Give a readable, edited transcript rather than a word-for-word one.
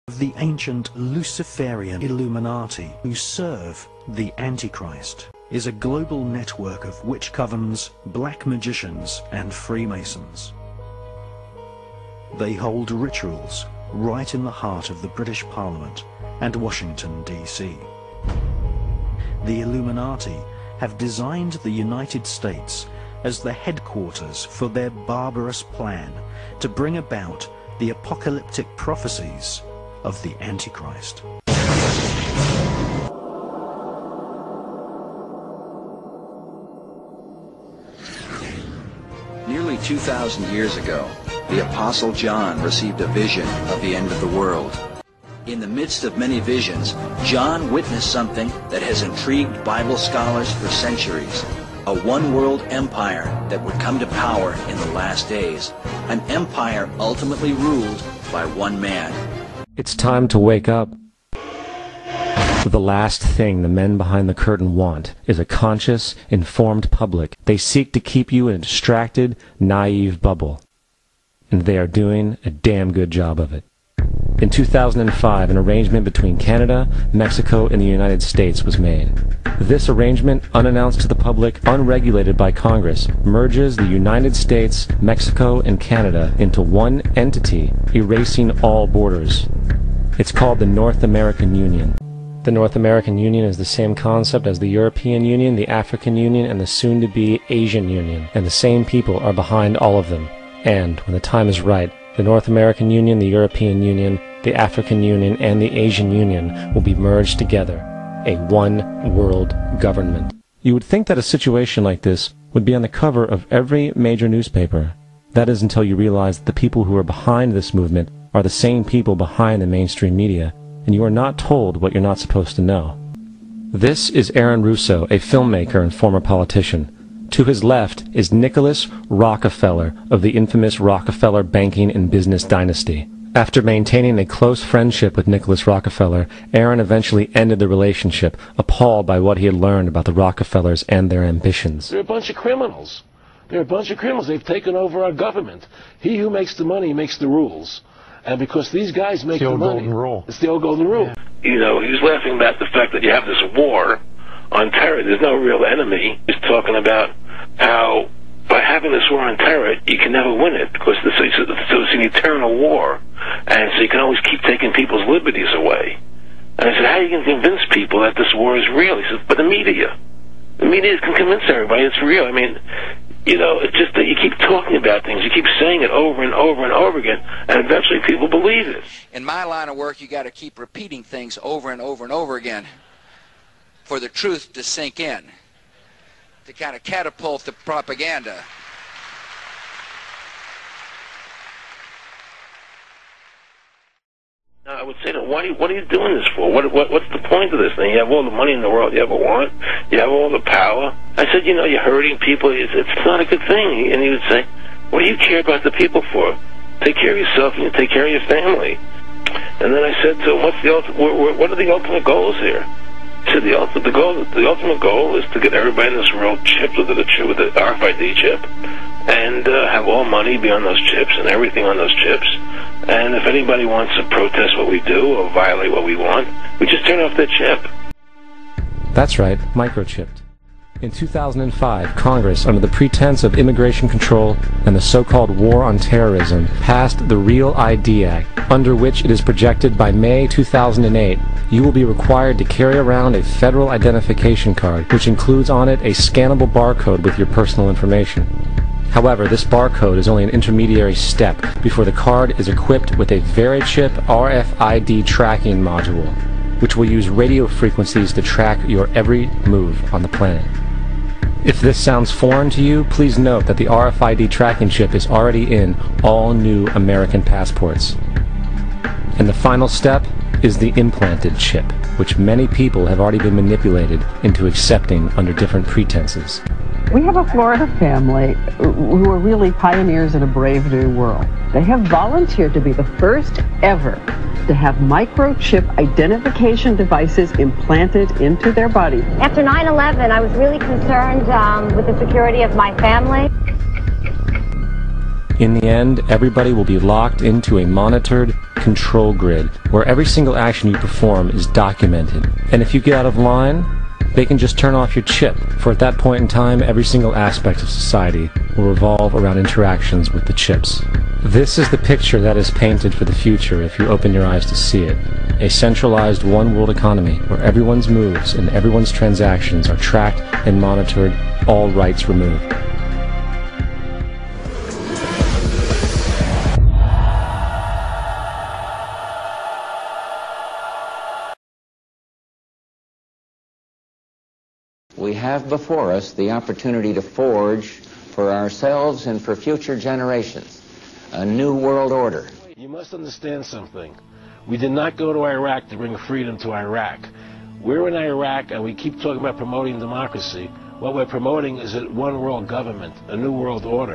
of the ancient Luciferian Illuminati, who serve the Antichrist, is a global network of witch covens, black magicians, and Freemasons. They hold rituals right in the heart of the British Parliament and Washington, D.C. The Illuminati have designed the United States as the headquarters for their barbarous plan to bring about the apocalyptic prophecies of the Antichrist. Nearly 2,000 years ago, the Apostle John received a vision of the end of the world. In the midst of many visions, John witnessed something that has intrigued Bible scholars for centuries. A one-world empire that would come to power in the last days. An empire ultimately ruled by one man. It's time to wake up. The last thing the men behind the curtain want is a conscious, informed public. They seek to keep you in a distracted, naive bubble. And they are doing a damn good job of it. In 2005, an arrangement between Canada, Mexico, and the United States was made. This arrangement, unannounced to the public, unregulated by Congress, merges the United States, Mexico, and Canada into one entity, erasing all borders. It's called the North American Union. The North American Union is the same concept as the European Union, the African Union, and the soon-to-be Asian Union, and the same people are behind all of them. And, when the time is right, the North American Union, the European Union, the African Union, and the Asian Union will be merged together, a one-world government. You would think that a situation like this would be on the cover of every major newspaper. That is until you realize that the people who are behind this movement are the same people behind the mainstream media, and you are not told what you're not supposed to know. This is Aaron Russo, a filmmaker and former politician. To his left is Nicholas Rockefeller of the infamous Rockefeller banking and business dynasty. After maintaining a close friendship with Nicholas Rockefeller, Aaron eventually ended the relationship, appalled by what he had learned about the Rockefellers and their ambitions. They're a bunch of criminals. They're a bunch of criminals. They've taken over our government. He who makes the money makes the rules. And because these guys make the money, it's the old golden rule. You know, he's laughing about the fact that you have this war on terror. There's no real enemy. He's talking about how by having this war on terror, you can never win it because so it's an eternal war. And so you can always keep taking people's liberties away. And I said, how are you going to convince people that this war is real? He said, but the media can convince everybody it's real. I mean, you know, it's just that you keep talking about things, you keep saying it over and over and over again, and eventually people believe it. In my line of work, you got to keep repeating things over and over and over again for the truth to sink in, to kind of catapult the propaganda. I would say, what are you doing this for? What's the point of this thing? You have all the money in the world you ever want. You have all the power. I said, you know, you're hurting people. It's not a good thing. And he would say, what do you care about the people for? Take care of yourself and you take care of your family. And then I said to him, what are the ultimate goals here? He said, the ultimate goal is to get everybody in this world chipped with the RFID chip and have all money be on those chips and everything on those chips. And if anybody wants to protest what we do or violate what we want, we just turn off their chip. That's right, microchipped. In 2005, Congress, under the pretense of immigration control and the so-called war on terrorism, passed the Real ID Act, under which it is projected by May 2008, you will be required to carry around a federal identification card, which includes on it a scannable barcode with your personal information. However, this barcode is only an intermediary step before the card is equipped with a VeriChip RFID tracking module, which will use radio frequencies to track your every move on the planet. If this sounds foreign to you, please note that the RFID tracking chip is already in all new American passports. And the final step is the implanted chip, which many people have already been manipulated into accepting under different pretenses. We have a Florida family who are really pioneers in a brave new world. They have volunteered to be the first ever to have microchip identification devices implanted into their body. After 9/11, I was really concerned with the security of my family. In the end, everybody will be locked into a monitored, control grid where every single action you perform is documented. And if you get out of line, they can just turn off your chip, for at that point in time, every single aspect of society will revolve around interactions with the chips. This is the picture that is painted for the future if you open your eyes to see it. A centralized one-world economy where everyone's moves and everyone's transactions are tracked and monitored, all rights removed. We have before us the opportunity to forge for ourselves and for future generations a new world order. You must understand something. We did not go to Iraq to bring freedom to Iraq. We're in Iraq and we keep talking about promoting democracy. What we're promoting is a one world government, a new world order.